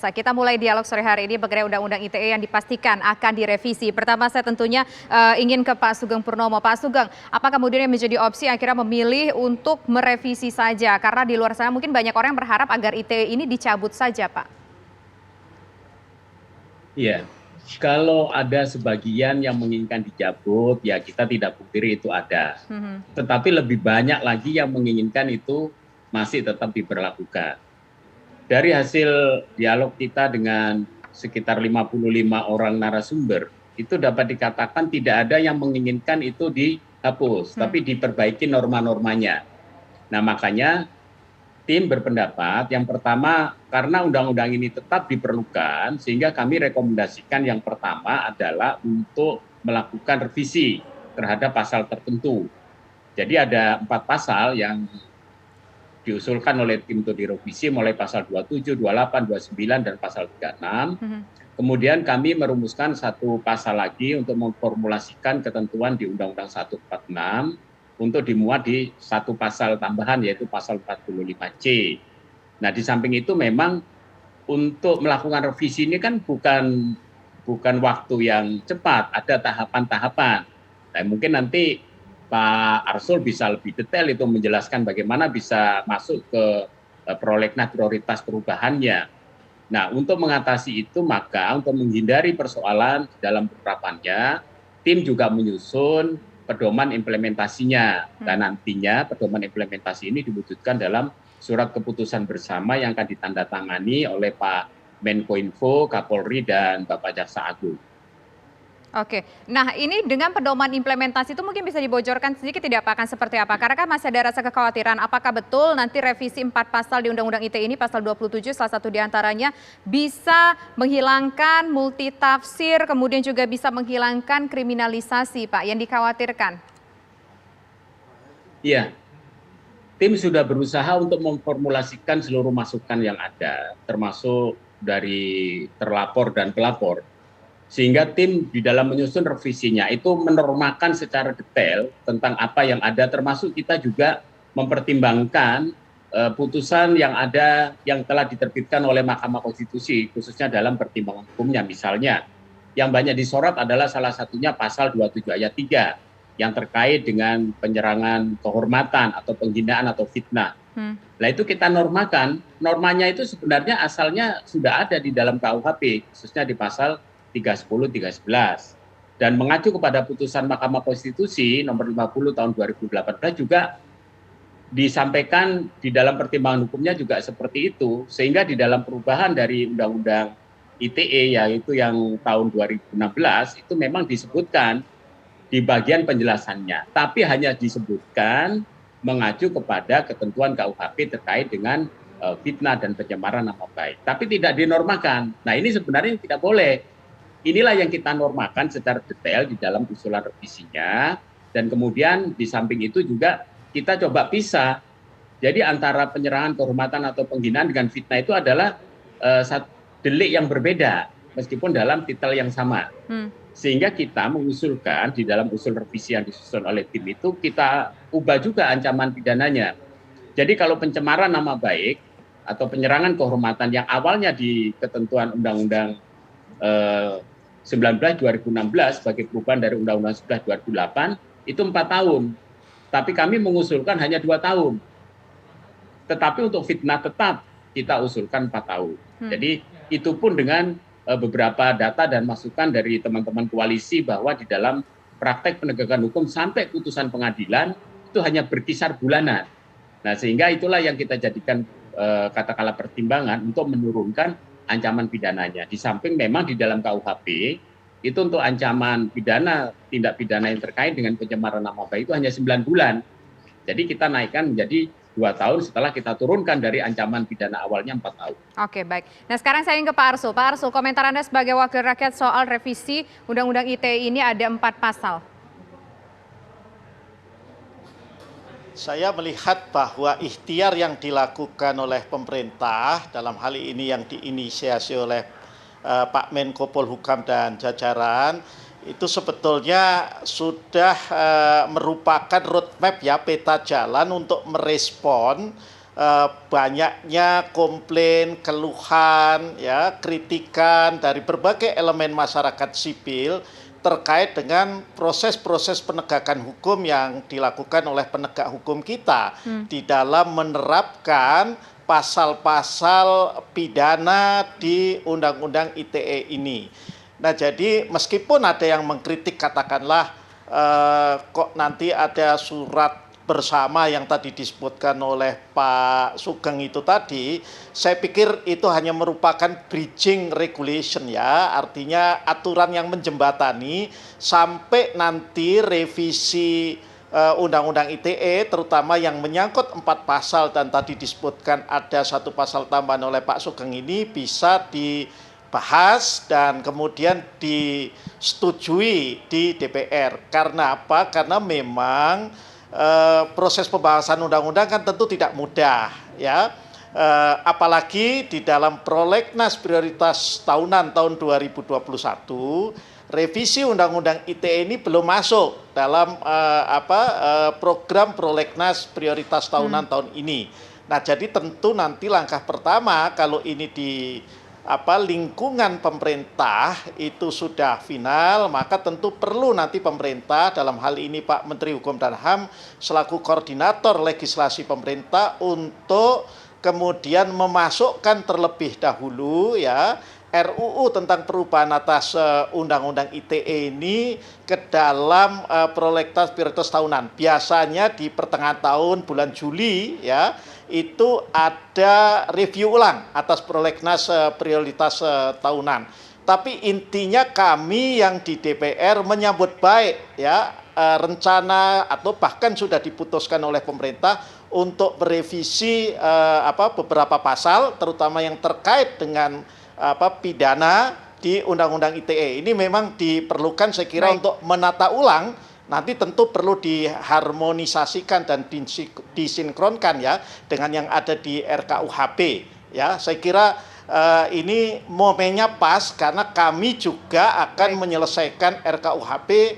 pemirsa. Kita mulai dialog sore hari ini mengenai Undang-Undang ITE yang dipastikan akan direvisi. Pertama saya tentunya ingin ke Pak Sugeng Purnomo. Pak Sugeng, apa kemudian yang menjadi opsi akhirnya memilih untuk merevisi saja? Karena di luar sana mungkin banyak orang yang berharap agar ITE ini dicabut saja, Pak. Iya, kalau ada sebagian yang menginginkan dicabut, ya kita tidak pungkiri itu ada. Tetapi lebih banyak lagi yang menginginkan itu masih tetap diberlakukan. Dari hasil dialog kita dengan sekitar 55 orang narasumber, itu dapat dikatakan tidak ada yang menginginkan itu dihapus, tapi diperbaiki norma-normanya. Nah, makanya tim berpendapat yang pertama, karena undang-undang ini tetap diperlukan, sehingga kami rekomendasikan yang pertama adalah untuk melakukan revisi terhadap pasal tertentu. Jadi ada 4 pasal yang diusulkan oleh tim untuk direvisi, mulai pasal 27, 28, 29, dan pasal 36. Kemudian kami merumuskan satu pasal lagi untuk memformulasikan ketentuan di Undang-Undang 146 untuk dimuat di satu pasal tambahan, yaitu pasal 45C. Nah, di samping itu memang untuk melakukan revisi ini kan bukan waktu yang cepat, ada tahapan-tahapan. Nah, mungkin nanti Pak Arsul bisa lebih detail itu menjelaskan bagaimana bisa masuk ke prolegnas prioritas perubahannya. Nah, untuk mengatasi itu, maka untuk menghindari persoalan dalam penerapannya, tim juga menyusun pedoman implementasinya. Dan nantinya pedoman implementasi ini diwujudkan dalam surat keputusan bersama yang akan ditandatangani oleh Pak Menkominfo, Kapolri, dan Bapak Jaksa Agung. Oke, nah ini dengan pedoman implementasi itu mungkin bisa dibocorkan sedikit tidak Pak, akan seperti apa? Karena kan masih ada rasa kekhawatiran apakah betul nanti revisi 4 pasal di Undang-Undang ITE ini, pasal 27 salah satu diantaranya bisa menghilangkan multitafsir, kemudian juga bisa menghilangkan kriminalisasi Pak yang dikhawatirkan. Iya, tim sudah berusaha untuk memformulasikan seluruh masukan yang ada, termasuk dari terlapor dan pelapor. Sehingga tim di dalam menyusun revisinya itu menormakan secara detail tentang apa yang ada, termasuk kita juga mempertimbangkan putusan yang ada yang telah diterbitkan oleh Mahkamah Konstitusi, khususnya dalam pertimbangan hukumnya. Misalnya, yang banyak disorot adalah salah satunya pasal 27 ayat 3 yang terkait dengan penyerangan kehormatan atau penghinaan atau fitnah. Nah, itu kita normakan, normanya itu sebenarnya asalnya sudah ada di dalam KUHP, khususnya di pasal 310, 311. Dan mengacu kepada putusan Mahkamah Konstitusi nomor 50 tahun 2018 juga disampaikan di dalam pertimbangan hukumnya juga seperti itu. Sehingga di dalam perubahan dari Undang-Undang ITE yaitu yang tahun 2016 itu memang disebutkan di bagian penjelasannya. Tapi hanya disebutkan mengacu kepada ketentuan KUHP terkait dengan fitnah dan pencemaran nama baik. Tapi tidak dinormakan. Nah, ini sebenarnya tidak boleh. Inilah yang kita normakan secara detail di dalam usulan revisinya, dan kemudian di samping itu juga kita coba pisah. Jadi antara penyerangan kehormatan atau penghinaan dengan fitnah itu adalah delik yang berbeda, meskipun dalam titel yang sama. Sehingga kita mengusulkan di dalam usul revisi yang disusun oleh tim itu, kita ubah juga ancaman pidananya. Jadi kalau pencemaran nama baik atau penyerangan kehormatan yang awalnya di ketentuan Undang-Undang 19/2016 sebagai perubahan dari Undang-Undang 11/2008 itu 4 tahun. Tapi kami mengusulkan hanya 2 tahun. Tetapi untuk fitnah tetap kita usulkan 4 tahun. Jadi itu pun dengan beberapa data dan masukan dari teman-teman koalisi bahwa di dalam praktek penegakan hukum sampai putusan pengadilan itu hanya berkisar bulanan. Nah, sehingga itulah yang kita jadikan katakanlah pertimbangan untuk menurunkan ancaman pidananya. Di samping memang di dalam KUHP itu untuk ancaman pidana, tindak pidana yang terkait dengan pencemaran nama baik itu hanya 9 bulan. Jadi kita naikkan menjadi 2 tahun setelah kita turunkan dari ancaman pidana awalnya 4 tahun. Oke, baik. Nah, sekarang saya ingin ke Pak Arsul. Pak Arsul, komentar Anda sebagai wakil rakyat soal revisi Undang-Undang ITE ini ada 4 pasal. Saya melihat bahwa ikhtiar yang dilakukan oleh pemerintah dalam hal ini yang diinisiasi oleh Pak Menko Polhukam dan jajaran itu sebetulnya sudah merupakan roadmap ya, peta jalan untuk merespon banyaknya komplain, keluhan, ya, kritikan dari berbagai elemen masyarakat sipil terkait dengan proses-proses penegakan hukum yang dilakukan oleh penegak hukum kita di dalam menerapkan pasal-pasal pidana di Undang-Undang ITE ini. Nah, jadi meskipun ada yang mengkritik, katakanlah kok nanti ada surat bersama yang tadi disebutkan oleh Pak Sugeng itu tadi, saya pikir itu hanya merupakan bridging regulation ya, artinya aturan yang menjembatani sampai nanti revisi Undang-Undang ITE terutama yang menyangkut 4 pasal dan tadi disebutkan ada 1 pasal tambahan oleh Pak Sugeng ini bisa dibahas dan kemudian disetujui di DPR. Karena apa? Karena memang proses pembahasan undang-undang kan tentu tidak mudah ya, apalagi di dalam prolegnas prioritas tahunan tahun 2021 revisi undang-undang ITE ini belum masuk dalam program prolegnas prioritas tahunan tahun ini. Nah, jadi tentu nanti langkah pertama kalau ini di lingkungan pemerintah itu sudah final, maka tentu perlu nanti pemerintah, dalam hal ini Pak Menteri Hukum dan HAM selaku koordinator legislasi pemerintah untuk kemudian memasukkan terlebih dahulu ya RUU tentang perubahan atas Undang-Undang ITE ini ke dalam prolegnas prioritas tahunan. Biasanya di pertengahan tahun bulan Juli ya itu ada review ulang atas prolegnas prioritas tahunan. Tapi intinya kami yang di DPR menyambut baik ya rencana atau bahkan sudah diputuskan oleh pemerintah untuk merevisi beberapa pasal terutama yang terkait dengan pidana di Undang-Undang ITE. Ini memang diperlukan saya kira untuk menata ulang, nanti tentu perlu diharmonisasikan dan disinkronkan ya dengan yang ada di RKUHP ya. Saya kira ini momennya pas karena kami juga akan menyelesaikan RKUHP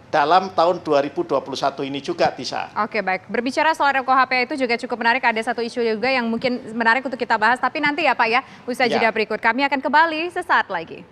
dalam tahun 2021 ini juga, Tisa. Oke, baik. Berbicara soal RKUHP itu juga cukup menarik. Ada satu isu juga yang mungkin menarik untuk kita bahas. Tapi nanti ya Pak ya, usai jeda berikut. Kami akan kembali sesaat lagi.